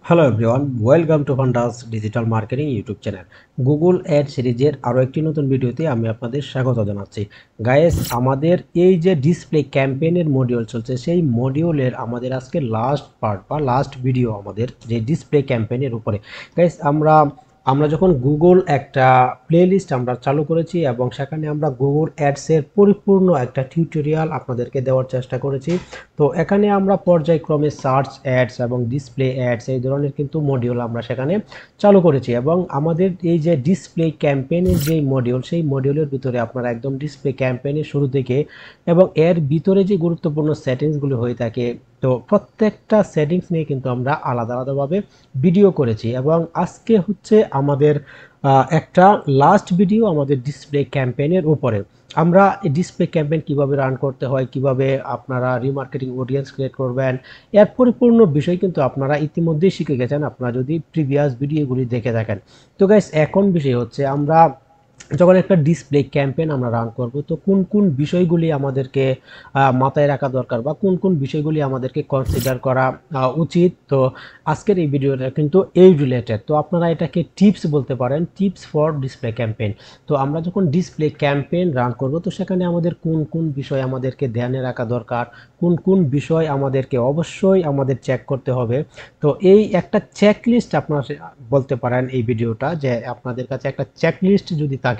Hello everyone, welcome to ফান্ডাস digital marketing YouTube channel. Google ad সিরিজের আরও একটি নতুন ভিডিওতে আমি আপনাদের স্বাগত জানাচ্ছি। গাইস, আমাদের এই যে ডিসপ্লে ক্যাম্পেইনের মডিউল চলছে, সেই মডিউলের আমাদের আজকে লাস্ট পার্ট বা লাস্ট ভিডিও আমাদের যে ডিসপ্লে ক্যাম্পেইনের উপরে। গাইস, আমরা যখন গুগল একটা প্লেলিস্ট আমরা চালু করেছি এবং সেখানে আমরা গুগল অ্যাডসের পরিপূর্ণ একটা টিউটোরিয়াল আপনাদেরকে দেওয়ার চেষ্টা করেছি। তো এখানে আমরা পর্যায়ক্রমে সার্চ অ্যাডস এবং ডিসপ্লে অ্যাডস এই ধরনের কিন্তু মডিউল আমরা সেখানে চালু করেছি এবং আমাদের এই যে ডিসপ্লে ক্যাম্পেইনের যে মডিউল, সেই মডিউলের ভিতরে আপনারা একদম ডিসপ্লে ক্যাম্পেইনের শুরু থেকে এবং এর ভিতরে যে গুরুত্বপূর্ণ সেটিংসগুলো হয়ে থাকে, তো প্রত্যেকটা সেটিংস নিয়ে কিন্তু আমরা আলাদা আলাদাভাবে ভিডিও করেছি এবং আজকে হচ্ছে আমাদের একটা লাস্ট ভিডিও আমাদের ডিসপ্লে ক্যাম্পেইনের উপরে। আমরা এই ডিসপ্লে ক্যাম্পেইন কিভাবে রান করতে হয়, কিভাবে আপনারা রিমার্কেটিং অডিয়েন্স ক্রিয়েট করবেন, এর পরিপূর্ণ বিষয় কিন্তু আপনারা ইতিমধ্যেই শিখে গেছেন আপনারা যদি প্রিভিয়াস ভিডিওগুলি দেখে থাকেন। তো গাইস, এখন বিষয় হচ্ছে আমরা যখন একটা ডিসপ্লে ক্যাম্পেইন আমরা রান করব, তো কোন কোন বিষয়গুলি আমাদেরকে মাথায় রাখা দরকার বা কোন কোন বিষয়গুলি আমাদেরকে কনসিডার করা উচিত। তো আজকের এই ভিডিওটা কিন্তু এই রিলেটেড। তো আপনারা এটাকে টিপস বলতে পারেন, টিপস ফর ডিসপ্লে ক্যাম্পেইন। তো আমরা যখন ডিসপ্লে ক্যাম্পেইন রান করব, তো সেখানে আমাদের কোন কোন বিষয় আমাদেরকে ধ্যানে রাখা দরকার, কোন কোন বিষয় আমাদেরকে অবশ্যই আমাদের চেক করতে হবে। তো এই একটা চেকলিস্ট আপনারা বলতে পারেন এই ভিডিওটা, যে আপনাদের কাছে একটা চেকলিস্ট যদি থাকে,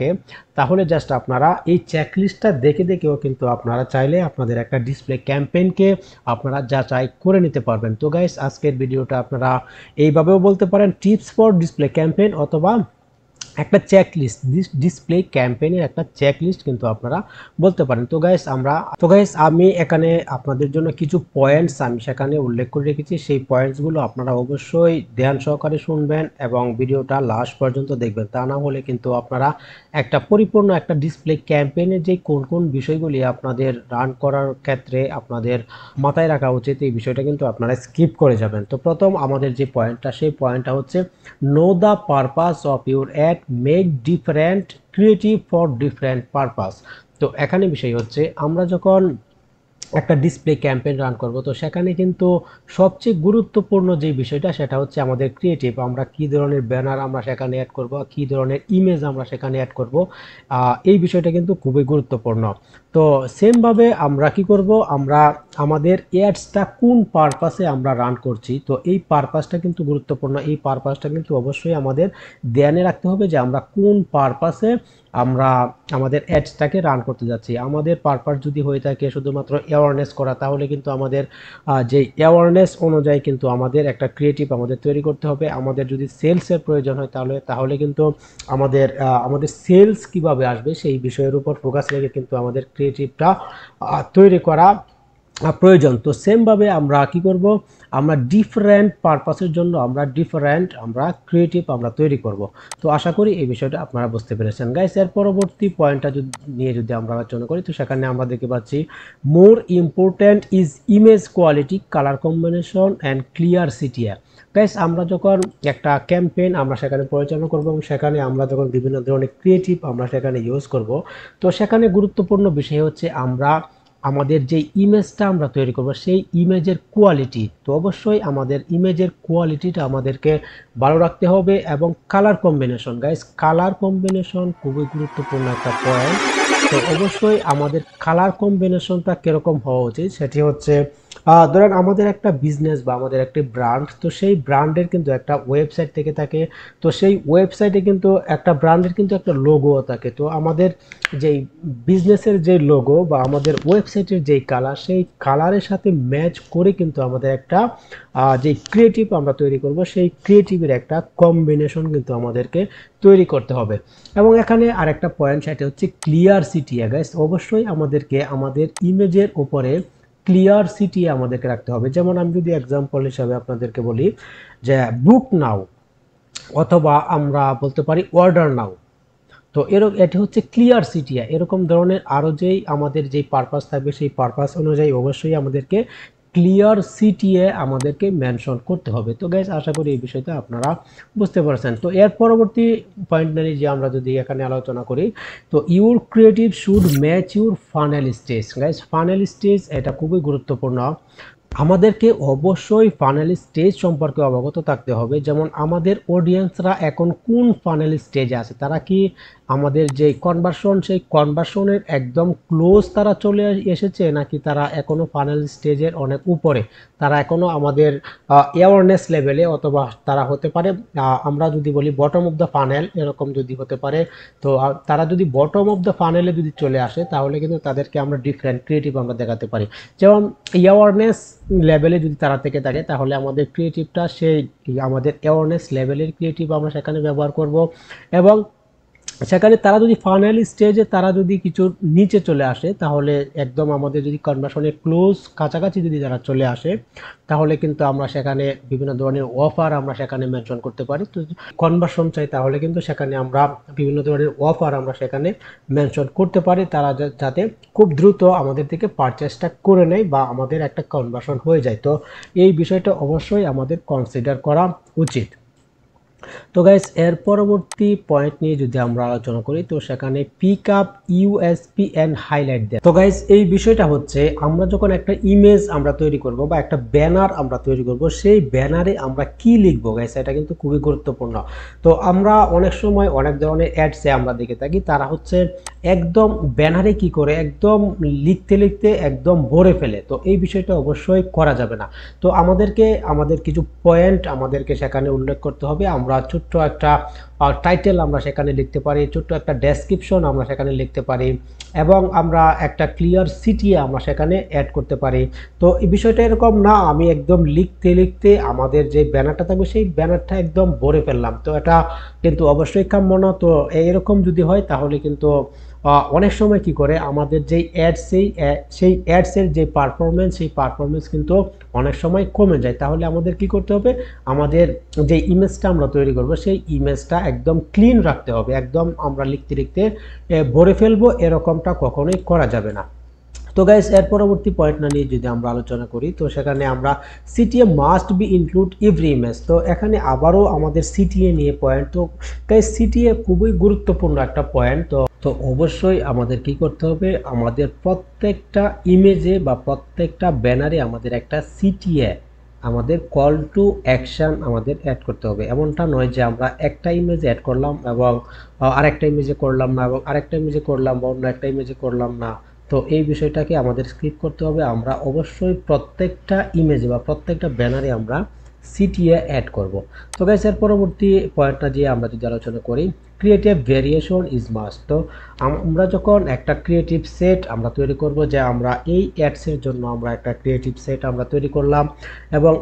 তাহলে জাস্ট আপনারা এই চেকলিস্টটা দেখে দেখেও কিন্তু আপনারা চাইলে আপনাদের একটা ডিসপ্লে ক্যাম্পেইনকে আপনারা যাচাই করে নিতে পারবেন। তো গাইস, আজকের ভিডিওটা আপনারা এইভাবেও বলতে পারেন টিপস ফর ডিসপ্লে ক্যাম্পেইন, অথবা একটা চেকলিস্ট, ডিসপ্লে ক্যাম্পেইনের একটা চেকলিস্ট কিন্তু আপনারা বলতে পারেন। তো গাইস আমি এখানে আপনাদের জন্য কিছু পয়েন্টস আমি সেখানে উল্লেখ করে রেখেছি। সেই পয়েন্টসগুলো আপনারা অবশ্যই ধ্যান সহকারে শুনবেন এবং ভিডিওটা লাস্ট পর্যন্ত দেখবেন। তা না হলে কিন্তু আপনারা একটা পরিপূর্ণ একটা ডিসপ্লে ক্যাম্পেইনের যে কোন কোন বিষয়গুলি আপনাদের রান করার ক্ষেত্রে আপনাদের মাথায় রাখা উচিত, এই বিষয়টা কিন্তু আপনারা স্কিপ করে যাবেন। তো প্রথম আমাদের যে পয়েন্টটা, সেই পয়েন্টটা হচ্ছে know the purpose of your add, make different creative for different purpose. তো এখানে বিষয় হচ্ছে আমরা যখন একটা ডিসপ্লে ক্যাম্পেইন রান করব, তো সেখানে কিন্তু সবচেয়ে গুরুত্বপূর্ণ যে বিষয়টা সেটা হচ্ছে আমাদের ক্রিয়েটিভ। আমরা কি ধরনের ব্যানার আমরা সেখানে অ্যাড করব, কি ধরনের ইমেজ আমরা সেখানে অ্যাড করব, এই বিষয়টা কিন্তু খুবই গুরুত্বপূর্ণ। তো সেমভাবে আমরা কি করব, আমরা আমাদের অ্যাডসটা কোন পারপাসে আমরা রান করছি, তো এই পারপাসটা কিন্তু গুরুত্বপূর্ণ। এই পারপাসটা কিন্তু অবশ্যই আমাদের ধ্যানে রাখতে হবে যে আমরা কোন পারপাসে আমরা আমাদের অ্যাডসটাকে রান করতে যাচ্ছি। আমাদের পারপাস যদি হয়ে থাকে শুধুমাত্র অ্যাওয়ারনেস করা, তাহলে কিন্তু আমাদের যে অ্যাওয়ারনেস অনুযায়ী কিন্তু আমাদের একটা ক্রিয়েটিভ আমাদের তৈরি করতে হবে। আমাদের যদি সেলসের প্রয়োজন হয়, তাহলে কিন্তু আমাদের সেলস কিভাবে আসবে সেই বিষয়ের উপর ফোকাস রেখে কিন্তু আমাদের ক্রিয়েটিভটা তৈরি করা প্রয়োজন। তো সেমভাবে আমরা কি করব, আমরা ডিফারেন্ট পারপাসের জন্য আমরা ক্রিয়েটিভ আমরা তৈরি করব। তো আশা করি এই বিষয়টা আপনারা বুঝতে পেরেছেন। গাইস, এর পরবর্তী পয়েন্টটা নিয়ে যদি আমরা আলোচনা করি, তো সেখানে আমরা দেখতে পাচ্ছি more important is image quality, colour combination and clear সিটিয়া। গাইস, আমরা যখন একটা ক্যাম্পেইন আমরা সেখানে পরিচালনা করব এবং সেখানে আমরা যখন বিভিন্ন ধরনের ক্রিয়েটিভ আমরা সেখানে ইউজ করব, তো সেখানে গুরুত্বপূর্ণ বিষয় হচ্ছে আমরা আমাদের যে ইমেজটা আমরা তৈরি করব সেই ইমেজের কোয়ালিটি। তো অবশ্যই আমাদের ইমেজের কোয়ালিটিটা আমাদেরকে ভালো রাখতে হবে এবং colour combination, guys colour combination খুবই গুরুত্বপূর্ণ একটা পয়েন্ট। তো অবশ্যই আমাদের কালার কম্বিনেশনটা কিরকম হওয়া উচিত, সেটি হচ্ছে ধরেন আমাদের একটা বিজনেস বা আমাদের একটা ব্র্যান্ড, তো সেই ব্র্যান্ডের কিন্তু একটা ওয়েবসাইট থেকে থাকে। তো সেই ওয়েবসাইটে কিন্তু একটা ব্র্যান্ডের কিন্তু একটা লোগো থাকে। তো আমাদের যেই বিজনেসের যে লোগো বা আমাদের ওয়েবসাইটের যেই কালার, সেই কালারের সাথে ম্যাচ করে কিন্তু আমাদের একটা যে ক্রিয়েটিভ আমরা তৈরি করব, সেই ক্রিয়েটিভের একটা কম্বিনেশন কিন্তু আমাদেরকে তৈরি করতে হবে। এবং এখানে আরেকটা পয়েন্ট, সেটা হচ্ছে ক্লিয়ার সিটি। গাইস, অবশ্যই আমাদেরকে আমাদের ইমেজের উপরে ক্লিয়ার সিটি আমাদেরকে রাখতে হবে। যেমন আমি যদি এক্সাম্পল হিসাবে আপনাদেরকে বলি যে বুক নাও, অথবা আমরা বলতে পারি অর্ডার নাও। তো এটি হচ্ছে ক্লিয়ার সিটিয়া। এরকম ধরনের আরও যেই আমাদের যেই পারপাস থাকবে, সেই পারপাস অনুযায়ী অবশ্যই আমাদেরকে ক্লিয়ার সিটিএ আমাদেরকে মেনশন করতে হবে। তো গাইস, আশা করি এই বিষয়টা আপনারা বুঝতে পারছেন। তো এর পরবর্তী পয়েন্ট নিয়ে যে আমরা যদি এখানে আলোচনা করি, তো your creative should match your funnel stage. Guys, funnel stage এটা খুবই গুরুত্বপূর্ণ। আমাদেরকে অবশ্যই ফানেল স্টেজ সম্পর্কে অবগত থাকতে হবে, যেমন আমাদের অডিয়েন্সরা এখন কোন ফানেল স্টেজে আছে, তারা কি আমাদের যে কনভার্সন সেই কনভার্সনের একদম ক্লোজ তারা চলে এসেছে, নাকি তারা এখনো ফানেল স্টেজের অনেক উপরে, তারা এখনো আমাদের অ্যাওয়ারনেস লেভেলে, অথবা তারা হতে পারে আমরা যদি বলি বটম অফ দ্য ফানেল এরকম যদি হতে পারে। তো তারা যদি বটম অফ দ্য ফানেলে যদি চলে আসে তাহলে কিন্তু তাদেরকে আমরা ডিফারেন্ট ক্রিয়েটিভ আমরা দেখাতে পারি। যেমন অ্যাওয়ারনেস লেভেলে যদি তারা থেকে থাকে তাহলে আমাদের ক্রিয়েটিভটা সেই আমাদের অ্যাওয়ারনেস লেভেলের ক্রিয়েটিভ আমরা সেখানে ব্যবহার করব। এবং সেখানে তারা যদি ফাইনাল স্টেজে তারা যদি কিছু নিচে চলে আসে তাহলে একদম আমাদের যদি কনভার্সনের ক্লোজ কাছাকাছি যদি তারা চলে আসে তাহলে কিন্তু আমরা সেখানে বিভিন্ন ধরনের অফার আমরা সেখানে মেনশন করতে পারি। তো কনভার্সন চাই তাহলে কিন্তু সেখানে আমরা বিভিন্ন ধরনের অফার আমরা সেখানে মেনশন করতে পারি, তারা যাতে খুব দ্রুত আমাদের থেকে পারচেসটা করে নেয় বা আমাদের একটা কনভার্সন হয়ে যায়। তো এই বিষয়টা অবশ্যই আমাদের কনসিডার করা উচিত। তো গাইস এর পরবর্তী পয়েন্ট নিয়ে যদি আমরা আলোচনা করি তো সেখানে pick up USP and highlight দেয়। তো গাইস এই বিষয়টা হচ্ছে আমরা যখন একটা ইমেজ আমরা তৈরি করব বা একটা ব্যানার আমরা তৈরি করব সেই ব্যানারে আমরা কি লিখবো গাইস, এটা কিন্তু খুবই গুরুত্বপূর্ণ। তো আমরা অনেক সময় অনেক ধরনের অ্যাডসে আমরা দেখে থাকি তারা হচ্ছে একদম ব্যানারে কি করে একদম লিখতে লিখতে একদম ভরে ফেলে। তো এই বিষয়টা অবশ্যই করা যাবে না। তো আমাদের কিছু পয়েন্ট আমাদেরকে সেখানে উল্লেখ করতে হবে। আমরা ছোট্ট একটা টাইটেল আমরা সেখানে লিখতে পারি, ছোট্ট একটা ডেসক্রিপশন আমরা সেখানে লিখতে পারি, এবং আমরা একটা ক্লিয়ার সিটিয়ে আমরা সেখানে অ্যাড করতে পারি। তো এই বিষয়টা এরকম না আমি একদম লিখতে লিখতে আমাদের যে ব্যানারটা থাকবে সেই ব্যানারটা একদম ভরে ফেললাম, তো এটা কিন্তু অবশ্যই কাম্য না। তো এরকম যদি হয় তাহলে কিন্তু অনেক সময় কি করে আমাদের যেই অ্যাড সেই অ্যাডসের যে পারফরমেন্স সেই পারফরমেন্স কিন্তু অনেক সময় কমে যায়। তাহলে আমাদের কি করতে হবে, আমাদের যে ইমেজটা আমরা তৈরি করব সেই ইমেজটা একদম ক্লিন রাখতে হবে, একদম আমরা লিখতে লিখতে ভরে ফেলবো এরকমটা কখনোই করা যাবে না। তো গাইস এর পরবর্তী পয়েন্ট না নিয়ে যদি আমরা আলোচনা করি তো সেখানে আমরা CTA must be include every image. তো এখানে আবারও আমাদের সিটিএ নিয়ে পয়েন্ট। তো গাইস সিটিএ খুবই গুরুত্বপূর্ণ একটা পয়েন্ট। তো অবশ্যই আমাদের কি করতে হবে, আমাদের প্রত্যেকটা ইমেজে বা প্রত্যেকটা ব্যানারে আমাদের একটা সিটিএ আমাদের কল টু অ্যাকশন আমাদের অ্যাড করতে হবে। এমনটা নয় যে আমরা একটা ইমেজ অ্যাড করলাম এবং আরেকটা ইমেজে করলাম না, এবং আরেকটা ইমেজে করলাম বা অন্য একটা ইমেজে করলাম না। তো এই বিষয়টাকে আমাদের স্ক্রিপ্ট করতে হবে। আমরা অবশ্যই প্রত্যেকটা ইমেজে বা প্রত্যেকটা ব্যানারে আমরা সিটিএ অ্যাড করব। তো গাইস এর পরবর্তী পয়েন্টটা দিয়ে আমরা যদি আলোচনা করি, ক্রিয়েটিভ ভেরিয়েশন ইজ মাস্ট। তো আমরা যখন একটা ক্রিয়েটিভ সেট আমরা তৈরি করব, যে আমরা এই অ্যাডসের জন্য আমরা একটা ক্রিয়েটিভ সেট আমরা তৈরি করলাম, এবং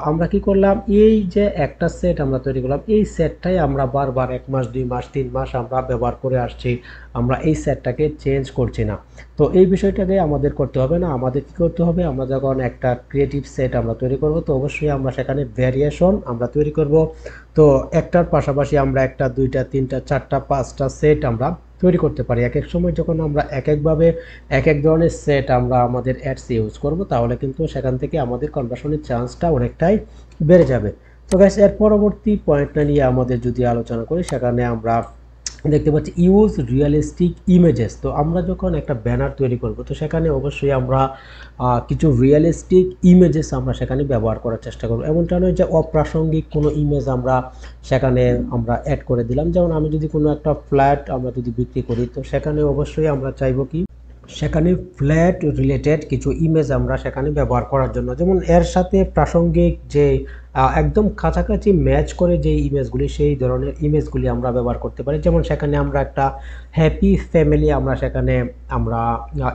আমরা কি করলাম এই যে একটা সেট আমরা তৈরি করলাম এই সেটটাই আমরা বারবার 1 মাস 2 মাস 3 মাস আমরা ব্যবহার করে আসছি, আমরা এই সেটটাকে চেঞ্জ করছি না। তো এই বিষয়টাকে আমাদের করতে হবে না। আমাদের কি করতে হবে, আমরা যখন একটা ক্রিয়েটিভ সেট আমরা তৈরি করব তো অবশ্যই আমরা সেখানে ভেরিয়েশন আমরা তৈরি করব। তো একটার পাশাপাশি আমরা একটা দুইটা তিনটা চারটা পাঁচটা সেট আমরা তৈরি করতে পারি। এক এক সময় যখন আমরা এক একভাবে এক এক ধরনের সেট আমরা আমাদের অ্যাডস ইউজ করব তাহলে কিন্তু সেখান থেকে আমাদের কনভার্সনের চান্সটা অনেকটাই বেড়ে যাবে। তো গাইস এর পরবর্তী পয়েন্টটা নিয়ে আমাদের যদি আলোচনা করি সেখানে আমরা দেখতে পাচ্ছি ইউজ রিয়েলিস্টিক ইমেজেস। তো আমরা যখন একটা ব্যানার তৈরি করব তো সেখানে অবশ্যই আমরা কিছু রিয়েলিস্টিক ইমেজেস আমরা সেখানে ব্যবহার করার চেষ্টা করব। এমনটা নয় যে অপ্রাসঙ্গিক কোনো ইমেজ আমরা সেখানে আমরা অ্যাড করে দিলাম। যেমন আমি যদি কোনো একটা ফ্ল্যাট আমরা যদি বিক্রি করি তো সেখানে অবশ্যই আমরা চাইবো কি সেখানে ফ্ল্যাট রিলেটেড কিছু ইমেজ আমরা সেখানে ব্যবহার করার জন্য, যেমন এর সাথে প্রাসঙ্গিক যে একদম কাছাকাছি ম্যাচ করে যে ইমেজগুলি সেই ধরনের ইমেজগুলি আমরা ব্যবহার করতে পারি। যেমন সেখানে আমরা একটা হ্যাপি ফ্যামিলি আমরা সেখানে আমরা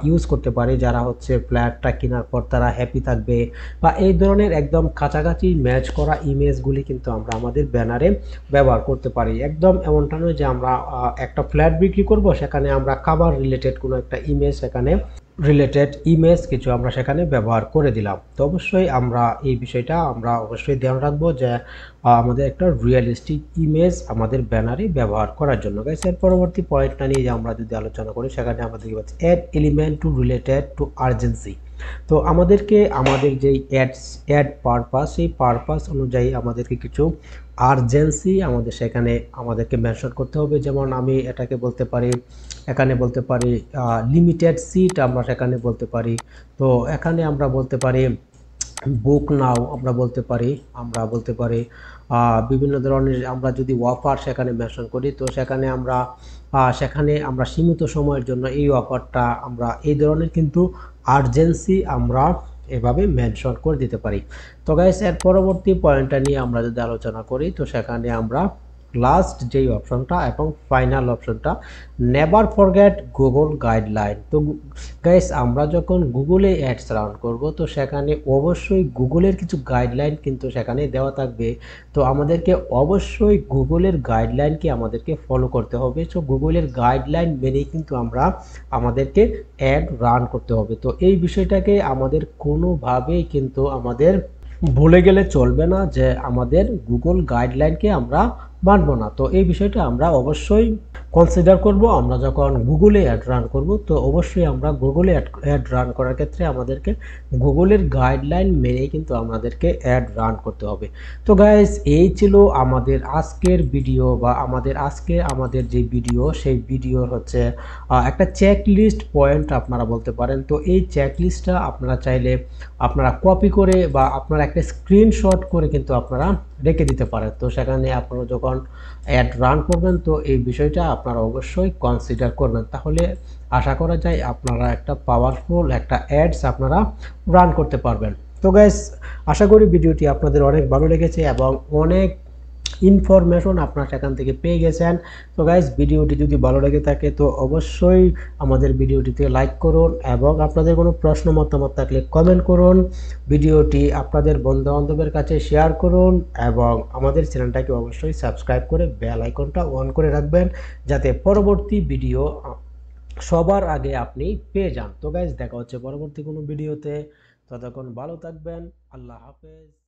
ইউজ করতে পারি, যারা হচ্ছে ফ্ল্যাটটা কেনার পর তারা হ্যাপি থাকবে, বা এই ধরনের একদম কাছাকাছি ম্যাচ করা ইমেজগুলি কিন্তু আমরা আমাদের ব্যানারে ব্যবহার করতে পারি। একদম এমনটা নয় যে আমরা একটা ফ্ল্যাট বিক্রি করব সেখানে আমরা খাবার রিলেটেড কোনো একটা ইমেজ সেখানে রিলেটেড ইমেজ কিছু আমরা সেখানে ব্যবহার করে দিলাম। তো অবশ্যই আমরা এই বিষয়টা আমরা অবশ্যই ধ্যান রাখবো যে আমাদের একটা রিয়েলিস্টিক ইমেজ আমাদের ব্যানারে ব্যবহার করার জন্য। গাইস এর পরবর্তী পয়েন্টটা নিয়ে আমরা যদি আলোচনা করি সেখানে আমাদের কি বলছে, add element to related to urgency. তো আমাদেরকে আমাদের যেই অ্যাড পারপাস সেই পারপাস অনুযায়ী আমাদেরকে কিছু আর্জেন্সি আমাদের সেখানে আমাদেরকে মেনশন করতে হবে। যেমন আমি এটাকে বলতে পারি, এখানে বলতে পারি লিমিটেড সিট আমরা সেখানে বলতে পারি। তো এখানে আমরা বলতে পারি বুক নাও আমরা বলতে পারি, বিভিন্ন ধরনের আমরা যদি অফার সেখানে মেনশন করি, তো সেখানে আমরা সীমিত সময়ের জন্য এই অফারটা আমরা এই ধরনের কিন্তু আর্জেন্সি আমরা এভাবে মেনশন করে দিতে পারি। তো গাইস, এর পরবর্তী পয়েন্টটা নিয়ে আমরা যদি আলোচনা করি, তো সেখানে আমরা লাস্ট যেই অপশনটা এবং ফাইনাল অপশনটা, নেভার ফরগেট গুগল গাইডলাইন। তো গাইস, আমরা যখন গুগলে অ্যাডস রান করব, তো সেখানে অবশ্যই গুগলের কিছু গাইডলাইন কিন্তু সেখানে দেওয়া থাকবে। তো আমাদেরকে অবশ্যই গুগলের গাইডলাইনকে আমাদেরকে ফলো করতে হবে। সো গুগলের গাইডলাইন মেনেই কিন্তু আমাদেরকে অ্যাড রান করতে হবে। তো এই বিষয়টাকে আমাদের কোনোভাবেই কিন্তু আমাদের ভুলে গেলে চলবে না যে আমাদের গুগল গাইডলাইনকে আমরা মানব না। তো এই বিষয়টা আমরা অবশ্যই কনসিডার করব। আমরা যখন গুগলে অ্যাড রান করব, তো অবশ্যই আমরা গুগলে অ্যাড রান করার ক্ষেত্রে আমাদেরকে গুগলের গাইডলাইন মেনেই কিন্তু আমাদেরকে অ্যাড রান করতে হবে। তো গাইস, এই ছিল আমাদের আজকের ভিডিও, বা আমাদের যে ভিডিও, সেই ভিডিওর হচ্ছে একটা চেক লিস্ট পয়েন্ট আপনারা বলতে পারেন। তো এই চেক লিস্টটা আপনারা চাইলে আপনারা কপি করে বা আপনারা একটা স্ক্রিনশট করে কিন্তু আপনারা রেখে দিতে পারেন। তো সেখানে আপনারা যখন অ্যাড রান করবেন, তো এই বিষয়টা আপনারা অবশ্যই কনসিডার করবেন। তাহলে আশা করা যায় আপনারা একটা পাওয়ারফুল একটা অ্যাডস আপনারা রান করতে পারবেন। তো গাইস, আশা করি ভিডিওটি আপনাদের অনেক ভালো লেগেছে এবং অনেক ইনফরমেশন আপনারা সেখান থেকে পেয়ে গেছেন। তো গাইস, ভিডিওটি যদি ভালো লেগে থাকে, তো অবশ্যই আমাদের ভিডিওটিতে লাইক করুন এবং আপনাদের কোনো প্রশ্ন মতামত থাকলে কমেন্ট করুন। ভিডিওটি আপনাদের বন্ধু বান্ধবের কাছে শেয়ার করুন এবং আমাদের চ্যানেলটাকে অবশ্যই সাবস্ক্রাইব করে বেল আইকনটা অন করে রাখবেন, যাতে পরবর্তী ভিডিও সবার আগে আপনি পেয়ে যান। তো গাইস, দেখা হচ্ছে পরবর্তী কোনো ভিডিওতে। ততক্ষণ ভালো থাকবেন। আল্লাহ হাফেজ।